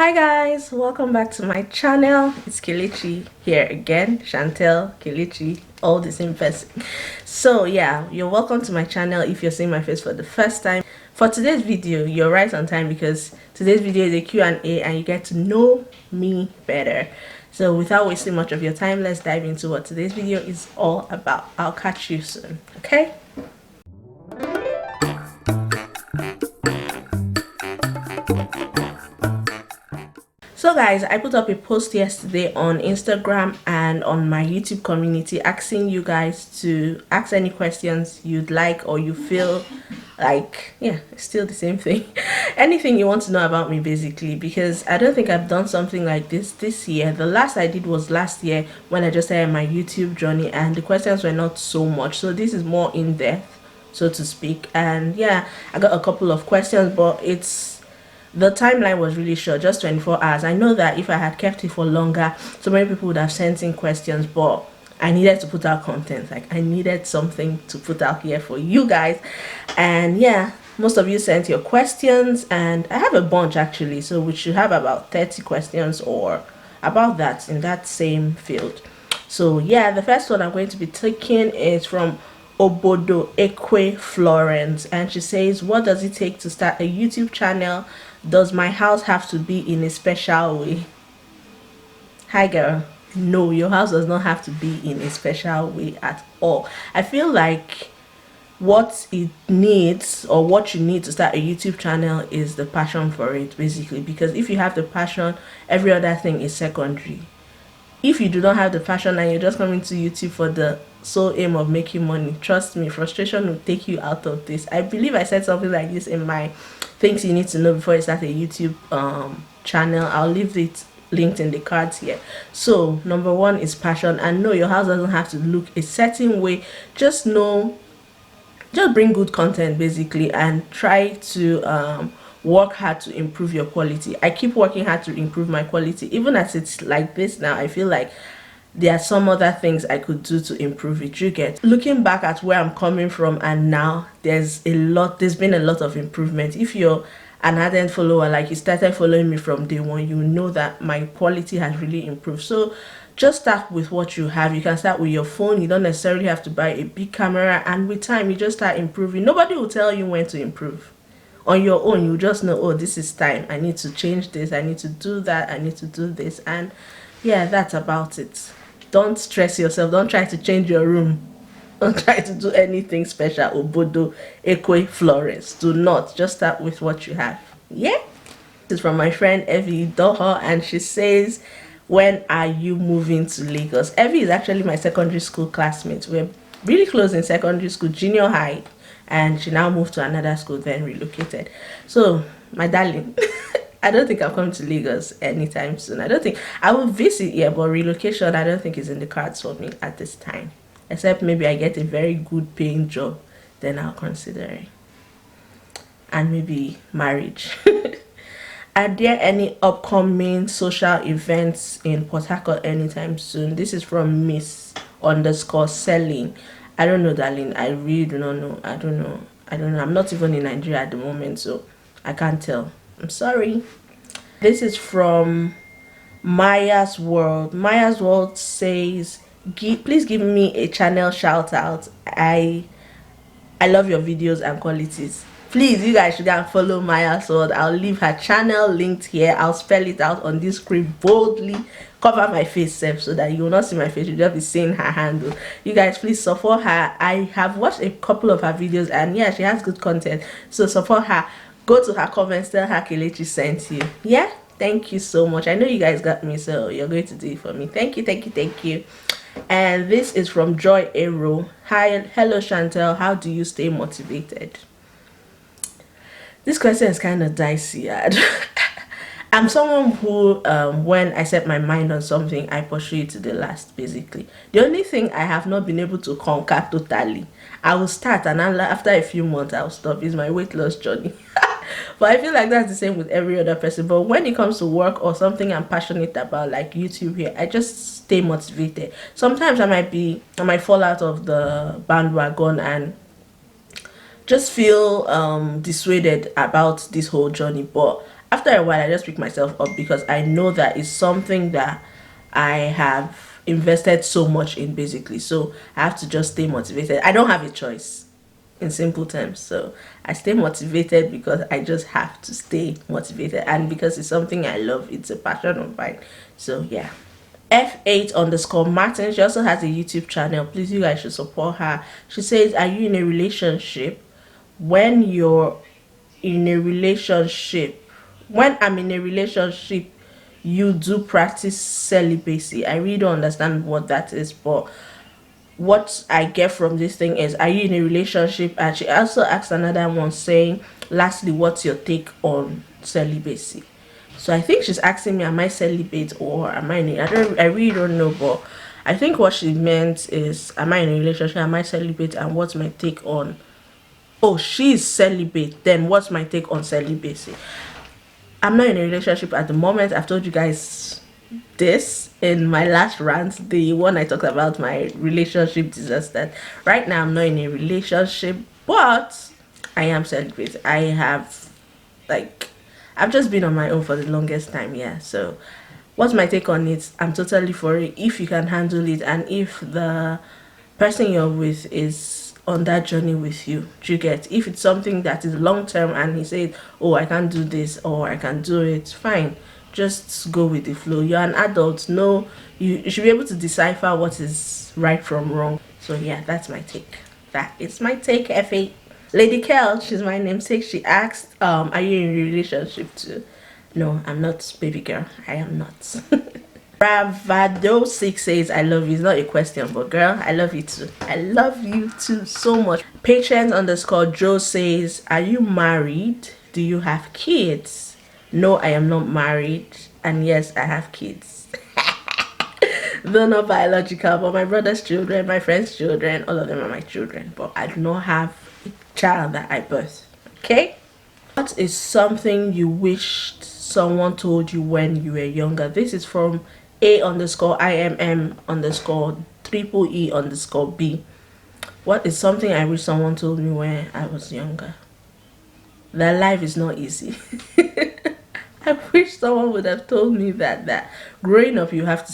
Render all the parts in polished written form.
Hi guys, welcome back to my channel. It's Kelechi here again. Chantel Kelechi, all the same person. So yeah, you're welcome to my channel if you're seeing my face for the first time. For today's video, you're right on time because today's video is a Q&A and you get to know me better. So without wasting much of your time, let's dive into what today's video is all about. I'll catch you soon, okay? So guys, I put up a post yesterday on Instagram and on my YouTube community asking you guys to ask any questions you'd like or you feel like, yeah, it's still the same thing. Anything you want to know about me basically, because I don't think I've done something like this year. The last I did was last year when I just started my YouTube journey and the questions were not so much. So this is more in depth, so to speak. And yeah, I got a couple of questions, but the timeline was really short, just 24 hours. I know that if I had kept it for longer, so many people would have sent in questions, but I needed to put out content. Like, I needed something to put out here for you guys. And yeah, most of you sent your questions, and I have a bunch actually, so we should have about 30 questions or about that in that same field. So yeah, the first one I'm going to be taking is from Obodo Ekwe Florence, and she says, what does it take to start a YouTube channel? Does my house have to be in a special way? Hi girl, no, your house does not have to be in a special way at all. I feel like what it needs, or what you need to start a YouTube channel, is the passion for it basically, because if you have the passion, every other thing is secondary. If you do not have the passion and you're just coming to YouTube for the sole aim of making money, trust me, frustration will take you out of this. I believe I said something like this in my things you need to know before you start a YouTube channel. I'll leave it linked in the cards here. So number one is passion, and no, your house doesn't have to look a certain way. Just bring good content basically, and try to work hard to improve your quality. I keep working hard to improve my quality. Even as it's like this now, I feel like there are some other things I could do to improve it. You get, looking back at where I'm coming from and now, there's been a lot of improvement. If you're an ardent follower, like you started following me from day one, you know that my quality has really improved. So just start with what you have. You can start with your phone. You don't necessarily have to buy a big camera, and with time you just start improving. Nobody will tell you when to improve. On your own, you just know, oh, this is time, I need to change this, I need to do that, I need to do this. And yeah, that's about it. Don't stress yourself. Don't try to change your room. Don't try to do anything special. Obodo Ekwe Florence, do not. Just start with what you have. Yeah. This is from my friend Evie Doha, and she says, when are you moving to Lagos? Evie is actually my secondary school classmate. We're really close in secondary school, junior high, and she now moved to another school, then relocated. So my darling, I don't think I'm coming to Lagos anytime soon. I don't think I will visit here, but relocation I don't think is in the cards for me at this time, except maybe I get a very good paying job, then I'll consider it. And maybe marriage. Are there any upcoming social events in Port Harcourt anytime soon? This is from Miss_selling. I don't know, darling. I really do not know. I don't know. I'm not even in Nigeria at the moment, so I can't tell. I'm sorry. This is from Maya's World. Maya's World says, please give me a channel shout out. I love your videos and qualities. Please, you guys should go and follow Maya's World. I'll leave her channel linked here. I'll spell it out on this screen boldly. Cover my face safe so that you will not see my face. You'll just be seeing her handle. You guys, please support her. I have watched a couple of her videos, and yeah, she has good content. So support her. Go to her comments, tell her Kelechi sent you. Yeah, thank you so much. I know you guys got me, so you're going to do it for me. Thank you, thank you, thank you. And this is from Joy Arrow. Hi, hello Chantel, how do you stay motivated? This question is kind of dicey. I'm someone who, when I set my mind on something, I pursue it to the last, basically. The only thing I have not been able to conquer totally, I will start, and after a few months, I'll stop, is my weight loss journey. But I feel like that's the same with every other person. But when it comes to work or something I'm passionate about, like YouTube here, I just stay motivated. Sometimes I might fall out of the bandwagon and just feel dissuaded about this whole journey, but after a while I just pick myself up, because I know that it's something that I have invested so much in, basically. So I have to just stay motivated. I don't have a choice, in simple terms. So I stay motivated because I just have to stay motivated, and because it's something I love, it's a passion of mine. So yeah. F8 underscore Martin, she also has a YouTube channel. Please, you guys should support her. She says, are you in a relationship? When you're in a relationship, when I'm in a relationship, you do practice celibacy. I really don't understand what that is, but what I get from this thing is, are you in a relationship? And she also asked another one saying, lastly, what's your take on celibacy? So I think she's asking me, am I celibate or am I in a, I really don't know, but I think what she meant is, am I in a relationship, am I celibate, and what's my take on, oh, she's celibate, then what's my take on celibacy? I'm not in a relationship at the moment. I've told you guys this in my last rant, the one I talked about my relationship disaster. Right now I'm not in a relationship, but I am celibate. I have, like, I've just been on my own for the longest time. Yeah, so what's my take on it? I'm totally for it if you can handle it, and if the person you're with is on that journey with you. Do you get? If it's something that is long term and he said, oh, I can't do this or I can do it, fine, just go with the flow. You're an adult. No, you should be able to decipher what is right from wrong. So yeah, that's my take. That is my take. Fa Lady Kel, she's my namesake, she asked, are you in a relationship too? No, I'm not, baby girl. I am not. Bravado6 says, I love you. It's not a question, but girl, I love you too. I love you too so much. Patience underscore Joe says, are you married? Do you have kids? No, I am not married. And yes, I have kids. Though not biological, but my brother's children, my friend's children, all of them are my children. But I do not have a child that I birthed. Okay? What is something you wished someone told you when you were younger? This is from A underscore IMM underscore triple E underscore B. What is something I wish someone told me when I was younger? That life is not easy. I wish someone would have told me that growing up you have to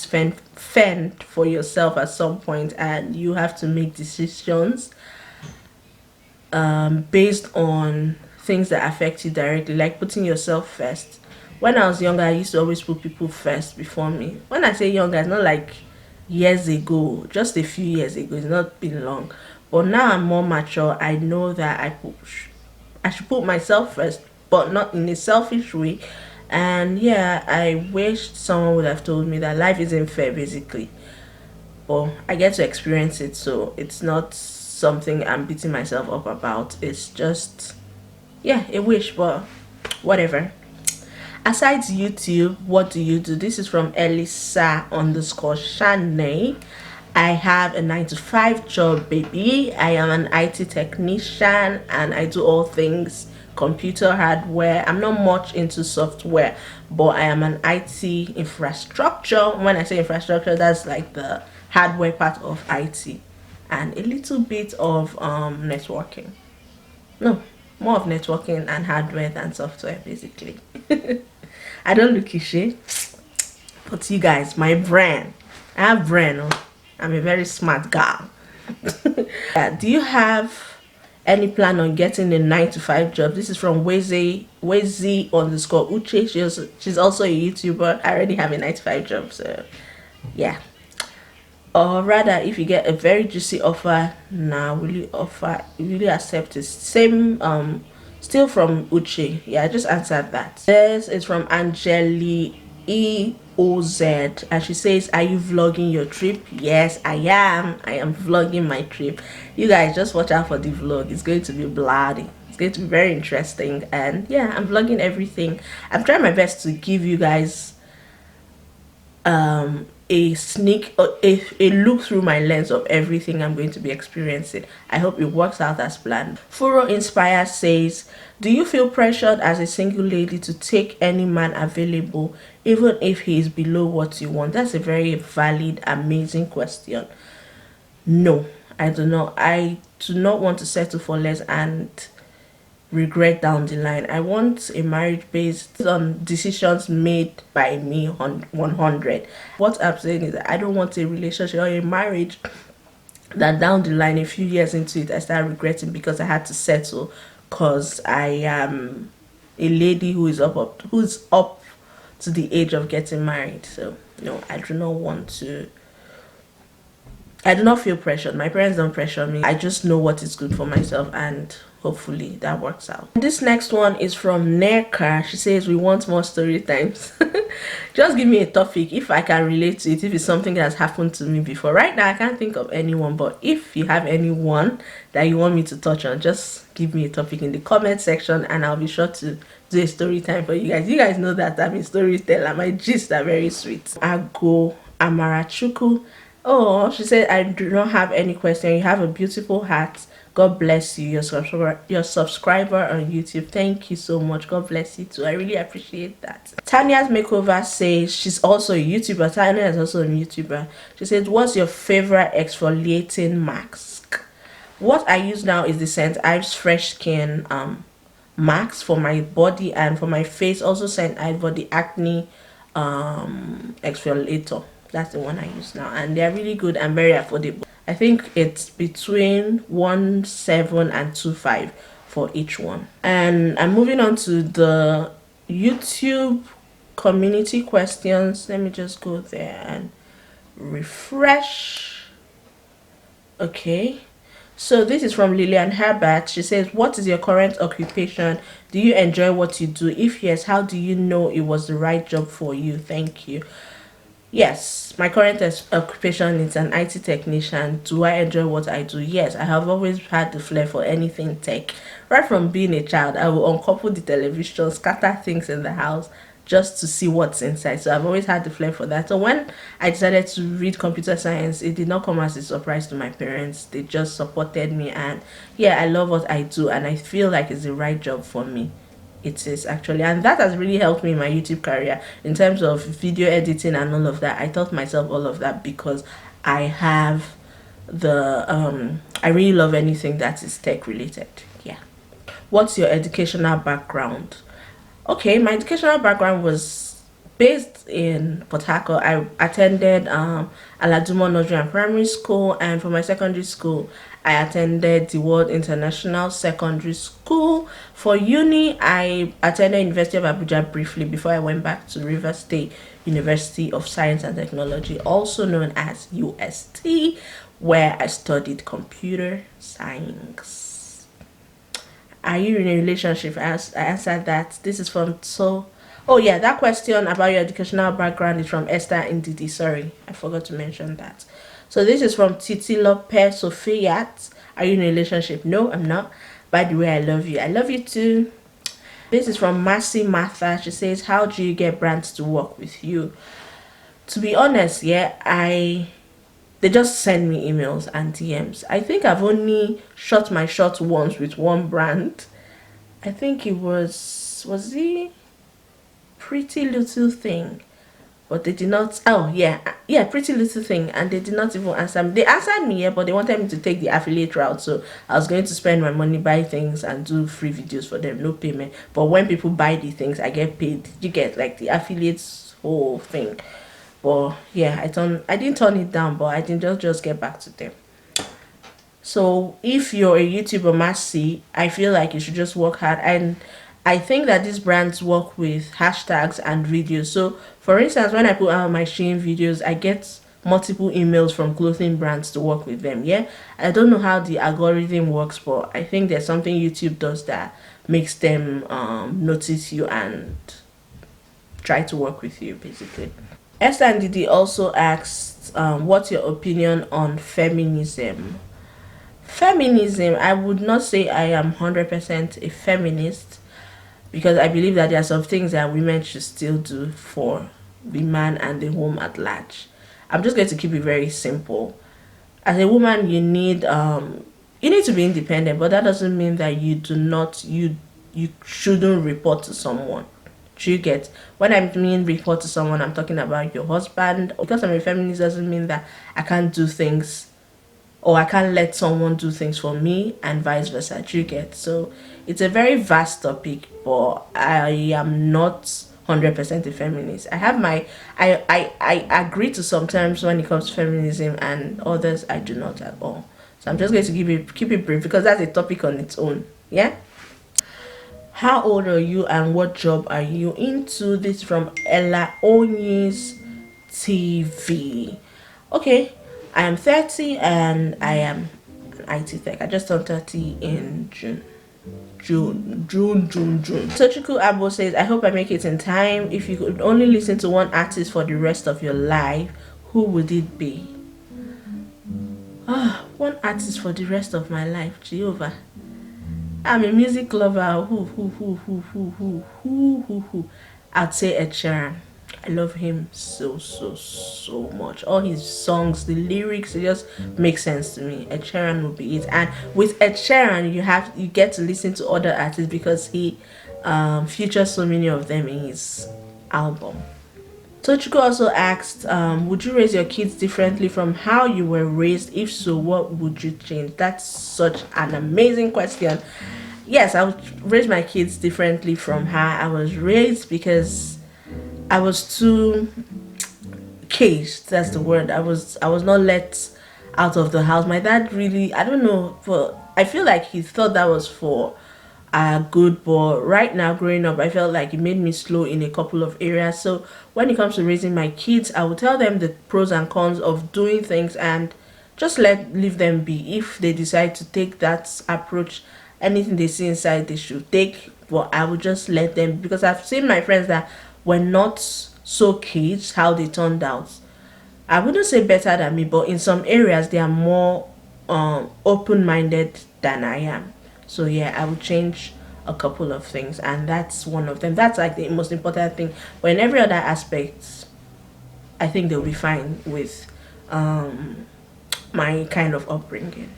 fend for yourself at some point, and you have to make decisions based on things that affect you directly, like putting yourself first. When I was younger, I used to always put people first before me. When I say younger, it's not like years ago, just a few years ago. It's not been long. But now I'm more mature. I know that I should put myself first, but not in a selfish way. And yeah, I wish someone would have told me that life isn't fair, basically. But I get to experience it, so it's not something I'm beating myself up about. It's just, yeah, a wish, but whatever. Aside YouTube, what do you do? This is from Elisa underscore Shane. I have a 9 to 5 job, baby. I am an IT technician and I do all things computer hardware. I'm not much into software, but I am an IT infrastructure. When I say infrastructure, that's like the hardware part of IT and a little bit of networking. No, more of networking and hardware than software, basically. I don't look ishy, but you guys, my brain, I have brain. Oh. I'm a very smart girl. Yeah, do you have any plan on getting a 9 to 5 job? This is from Weze underscore Uche. She's also a YouTuber. I already have a 9 to 5 job, so yeah. Or rather, if you get a very juicy offer now, will you accept it? Same still from Uche. Yeah, I just answered that. This is from Angeli EOZ, and she says, are you vlogging your trip? Yes, I am vlogging my trip. You guys just watch out for the vlog. It's going to be bloody. It's going to be very interesting, and yeah, I'm vlogging everything. I'm trying my best to give you guys a sneak or a look through my lens of everything I'm going to be experiencing. I hope it works out as planned. Furo Inspire says, do you feel pressured as a single lady to take any man available even if he is below what you want? That's a very valid, amazing question. No, I do not. I do not want to settle for less, and regret down the line. I want a marriage based on decisions made by me on 100. What I'm saying is that I don't want a relationship or a marriage that down the line, a few years into it, I start regretting because I had to settle because I am a lady who's up to the age of getting married. So no, I do not want to. I do not feel pressured. My parents don't pressure me. I just know what is good for myself, and hopefully that works out. This next one is from Neka. She says, we want more story times. Just give me a topic if I can relate to it, if it's something that has happened to me before. Right now I can't think of anyone, but if you have anyone that you want me to touch on, just give me a topic in the comment section and I'll be sure to do a story time for you guys. You guys know that I'm a storyteller. My gists are very sweet. Ago Amarachuku. Oh, she said, I do not have any question. You have a beautiful heart. God bless you. Your subscriber on YouTube. Thank you so much. God bless you too. I really appreciate that. Tanya's Makeover says she's also a YouTuber. Tanya is also a YouTuber. She said, what's your favorite exfoliating mask? What I use now is the St. Ives Fresh Skin mask for my body and for my face. Also St. Ives Body Acne exfoliator. That's the one I use now, and they're really good and very affordable. I think it's between 1.7 and 2.5 for each one. And I'm moving on to the YouTube community questions. Let me just go there and refresh. Okay, so this is from Lillian Herbert. She says, what is your current occupation? Do you enjoy what you do? If yes, how do you know it was the right job for you? Thank you. Yes, my current occupation is an IT technician. Do I enjoy what I do? Yes, I have always had the flair for anything tech. Right from being a child, I will uncouple the television, scatter things in the house just to see what's inside. So I've always had the flair for that. So when I decided to read computer science, it did not come as a surprise to my parents. They just supported me, and yeah, I love what I do and I feel like it's the right job for me. It is actually, and that has really helped me in my YouTube career in terms of video editing and all of that. I taught myself all of that because I have the I really love anything that is tech related. Yeah. What's your educational background? Okay, my educational background was based in Port Harcourt. I attended Aladumo Nigerian Primary School, and for my secondary school I attended the World International Secondary School. For uni, I attended University of Abuja briefly before I went back to River State University of Science and Technology, also known as UST, where I studied computer science. Are you in a relationship? I answered that. This is from oh yeah, that question about your educational background is from Esther Ndidi. Sorry, I forgot to mention that. So this is from Titi Lopez Sofiat. Are you in a relationship? No, I'm not. By the way, I love you. I love you too. This is from Mercy Martha. She says, how do you get brands to work with you? To be honest, yeah, they just send me emails and DMs. I think I've only shot my shot once with one brand. I think it was the Pretty Little Thing. But they did not. Oh yeah, Pretty Little Thing, and they did not even answer me. They answered me, yeah, but they wanted me to take the affiliate route, so I was going to spend my money, buy things and do free videos for them, no payment. But when people buy the things, I get paid. You get like the affiliates whole thing. But yeah, I didn't turn it down, but I didn't just get back to them. So if you're a YouTuber, Mercy, I feel like you should just work hard. And I think that these brands work with hashtags and videos. So for instance, when I put out my Shein videos, I get multiple emails from clothing brands to work with them. Yeah, I don't know how the algorithm works, but I think there's something YouTube does that makes them notice you and try to work with you, basically. Esther and Didi also asked, what's your opinion on feminism? Feminism, I would not say I am 100% a feminist, because I believe that there are some things that women should still do for the man and the home at large. I'm just going to keep it very simple. As a woman, you need to be independent, but that doesn't mean that you shouldn't report to someone. Do you get? When I mean report to someone, I'm talking about your husband. Because I'm a feminist doesn't mean that I can't do things or I can't let someone do things for me, and vice versa. Do you get? So it's a very vast topic, but I am not 100% a feminist. I have my I agree to some terms when it comes to feminism, and others I do not at all. So I'm just going to keep it brief because that's a topic on its own. Yeah. How old are you and what job are you into? This from Ella Onyes TV. Okay, I am 30 and I am an IT tech. I just turned 30 in June. Tochiku Abo says, I hope I make it in time. If you could only listen to one artist for the rest of your life, who would it be? One artist for the rest of my life, Jehovah. I'm a music lover. Who. I'd say Ed Sheeran. I love him so much. All his songs, the lyrics, it just make sense to me. Ed Sheeran will be it. And with Ed Sheeran, you get to listen to other artists because he features so many of them in his album. Tochiko also asked, would you raise your kids differently from how you were raised? If so, what would you change? That's such an amazing question. Yes, I would raise my kids differently from how I was raised because I was too caged. That's the word. I was not let out of the house. My dad really, I don't know, I feel like he thought that was for good, but right now growing up I felt like it made me slow in a couple of areas. So when it comes to raising my kids, I will tell them the pros and cons of doing things and just leave them be. If they decide to take that approach, anything they see inside they should take, but I would just let them, because I've seen my friends that were not so caged how they turned out. I wouldn't say better than me, but in some areas they are more open-minded than I am. So yeah, I would change a couple of things, and that's one of them. That's like the most important thing. But in every other aspect, I think they'll be fine with my kind of upbringing.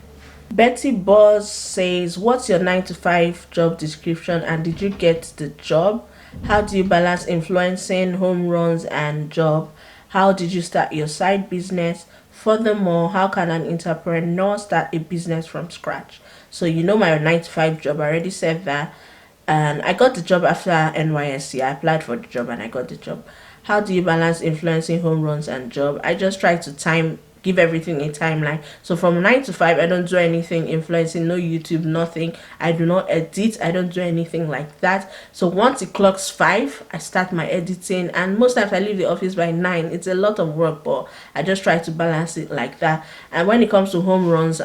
Betty Buzz says, what's your 9 to 5 job description and did you get the job? How do you balance influencing, home runs, and job? How did you start your side business? Furthermore, how can an entrepreneur start a business from scratch? So you know my 9 to 5 job, I already said that. And I got the job after NYSC. I applied for the job and I got the job. How do you balance influencing, home runs, and job? I just try to give everything a timeline. So from 9 to 5, I don't do anything influencing, no YouTube, nothing. I do not edit. I don't do anything like that. So once it clocks 5, I start my editing, and most times I leave the office by 9. It's a lot of work, but I just try to balance it like that. And when it comes to home runs,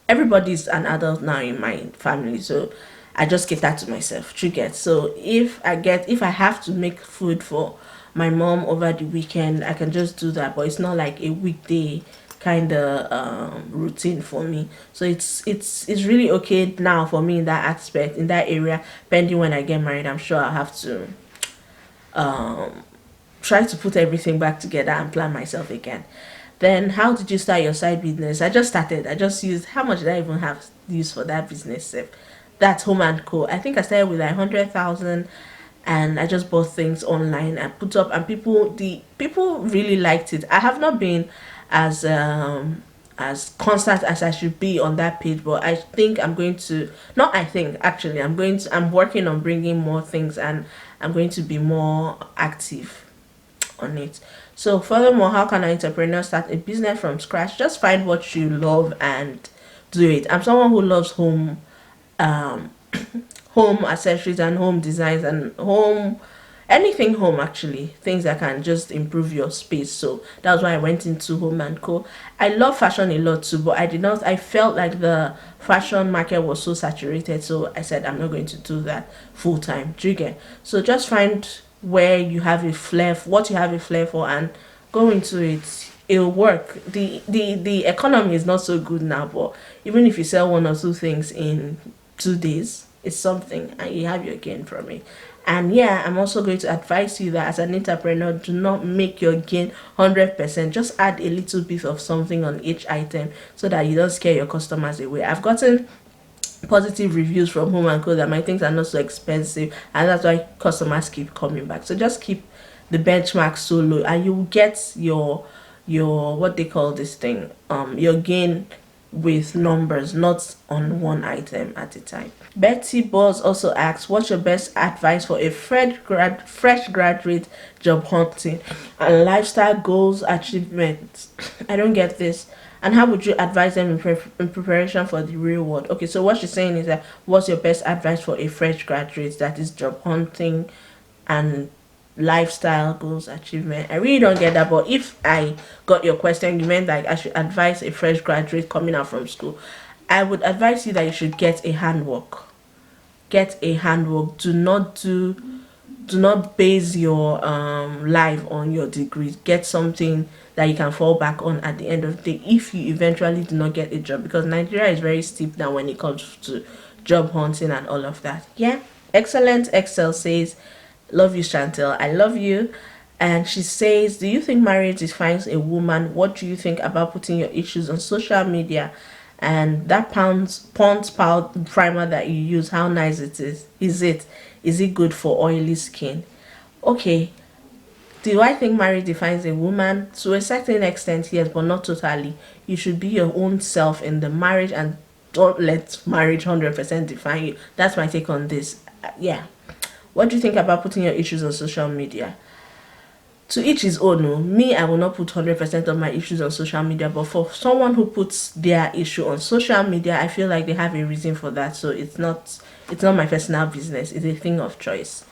everybody's an adult now in my family, so I just get that to myself. You get? So if I have to make food for my mom over the weekend, I can just do that, but it's not like a weekday kind of routine for me. So it's really okay now for me in that aspect, in that area. Pending when I get married, I'm sure I'll have to try to put everything back together and plan myself again. Then how did you start your side business? I just started. I just used, how much did I even have used for that business? That's Home and Co. I think I started with like 100,000, and I just bought things online and put up, and people really liked it. I have not been as constant as I should be on that page, but I think I'm going to, not I think, actually I'm working on bringing more things, and I'm going to be more active on it. So furthermore, how can an entrepreneur start a business from scratch? Just find what you love and do it. I'm someone who loves home accessories and home designs and anything home, actually, things that can just improve your space. So that's why I went into Home and Co. I love fashion a lot too, but I felt like the fashion market was so saturated, so I said I'm not going to do that full time. Do you get? So just find where you have a flair, what you have a flair for, and go into it. It'll work. The economy is not so good now, but even if you sell 1 or 2 things in 2 days, it's something, and you have your gain from it. And yeah, I'm also going to advise you that as an entrepreneur, do not make your gain 100%. Just add a little bit of something on each item so that you don't scare your customers away. I've gotten positive reviews from Home and Co that my things are not so expensive, and that's why customers keep coming back. So just keep the benchmark so low, and you will get your your, what they call this thing, your gain with numbers, not on one item at a time. Betty Buzz also asks, what's your best advice for a fresh graduate job hunting and lifestyle goals achievements? I don't get this. And how would you advise them in preparation for the real world? Okay, so what she's saying is that, what's your best advice for a fresh graduate that is job hunting and lifestyle goals achievement? I really don't get that, but if I got your question, you meant like I should advise a fresh graduate coming out from school, I would advise you that you should get a handwork. Get a handwork. Do not base your life on your degree. Get something that you can fall back on at the end of the day if you eventually do not get a job, because Nigeria is very steep now when it comes to job hunting and all of that. Yeah, excellent. Excel says, love you, Chantel, I love you. And she says, do you think marriage defines a woman? What do you think about putting your issues on social media? And that Pond's primer that you use, how nice it is. Is it good for oily skin? Okay, do I think marriage defines a woman? To a certain extent, yes, but not totally. You should be your own self in the marriage, and don't let marriage 100% define you. That's my take on this. Yeah. What do you think about putting your issues on social media? To each his own. No, me, I will not put 100% of my issues on social media, but for someone who puts their issue on social media, I feel like they have a reason for that. So it's not my personal business. It's a thing of choice.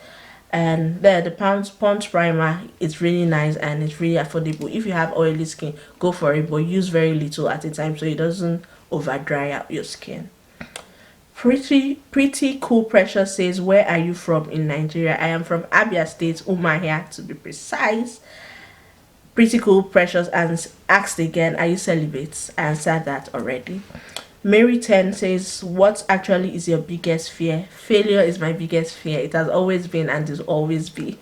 And there, the Pond's primer, it's really nice and it's really affordable. If you have oily skin, go for it, but use very little at a time so it doesn't over dry out your skin. Pretty cool Precious says, where are you from in Nigeria? I am from Abia State, Umuahia to be precise. Pretty cool Precious and asked again, are you celibate? I answered that already. Mary 10 says, what actually is your biggest fear? Failure is my biggest fear. It has always been and will always be.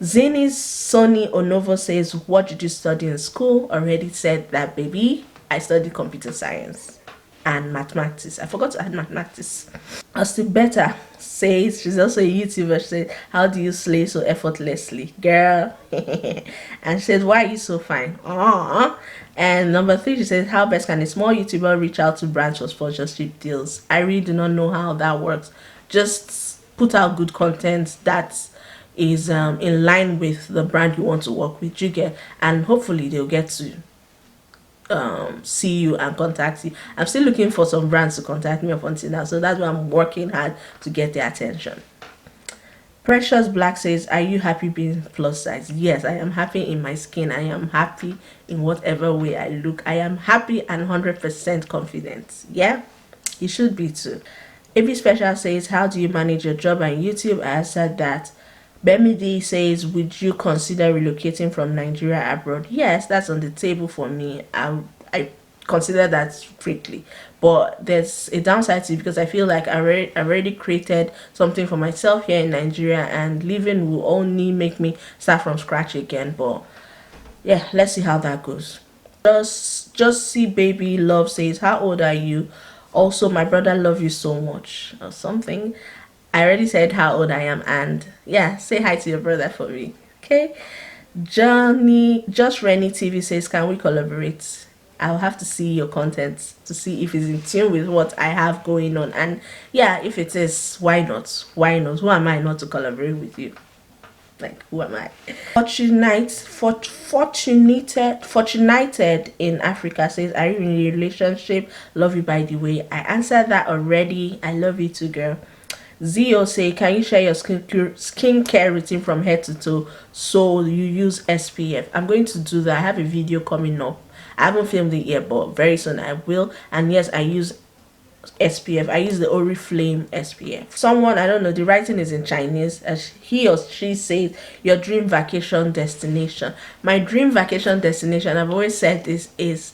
Zini's Sonny Onovo says, what did you study in school? Already said that, baby. I studied computer science and mathematics. I forgot to add mathematics. Beta says, she's also a YouTuber. She said, how do you slay so effortlessly? Girl. And she says, why are you so fine? Aww. And number 3, she says, how best can a small YouTuber reach out to brands for sponsorship deals? I really do not know how that works. Just put out good content that is in line with the brand you want to work with, you get, and hopefully they'll get to see you and contact you. I'm still looking for some brands to contact me up until now, so that's why I'm working hard to get their attention. Precious Black says, are you happy being plus size? Yes, I am happy in my skin. I am happy in whatever way I look. I am happy and 100% confident. Yeah, you should be too. AB Special says, how do you manage your job and YouTube? I said that. Bemidi says, would you consider relocating from Nigeria abroad? Yes, that's on the table for me. I consider that strictly, but there's a downside to it because I feel like I already created something for myself here in Nigeria, and leaving will only make me start from scratch again. But yeah, let's see how that goes. Just see baby love says, how old are you? Also, my brother love you so much, or something. I already said how old I am, and yeah, say hi to your brother for me. Okay. Just Rennie TV says, can we collaborate? I'll have to see your content to see if it's in tune with what I have going on. And yeah, if it is, why not? Why not? Who am I not to collaborate with you? Like, who am I? Fortunated in Africa says, are you in a relationship? Love you, by the way. I answered that already. I love you too, girl. Zio say, can you share your skincare routine from head to toe so you use SPF? I'm going to do that. I have a video coming up. I haven't filmed it yet, but very soon I will. And yes, I use SPF. I use the Oriflame SPF. Someone, I don't know, the writing is in Chinese, as he or she says, your dream vacation destination. My dream vacation destination, I've always said this, is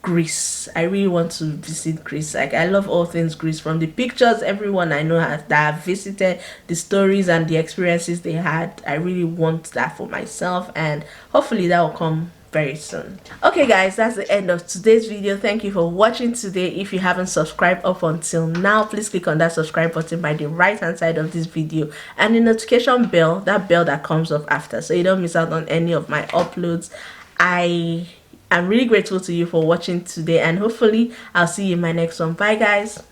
Greece. I really want to visit Greece. Like, I love all things Greece. From the pictures everyone I know that have visited, the stories and the experiences they had, I really want that for myself, and hopefully that will come very soon. Okay guys, that's the end of today's video. Thank you for watching today. If you haven't subscribed up until now, please click on that subscribe button by the right hand side of this video, and the notification bell, that bell that comes up after, so you don't miss out on any of my uploads. I'm really grateful to you for watching today, and hopefully I'll see you in my next one. Bye guys.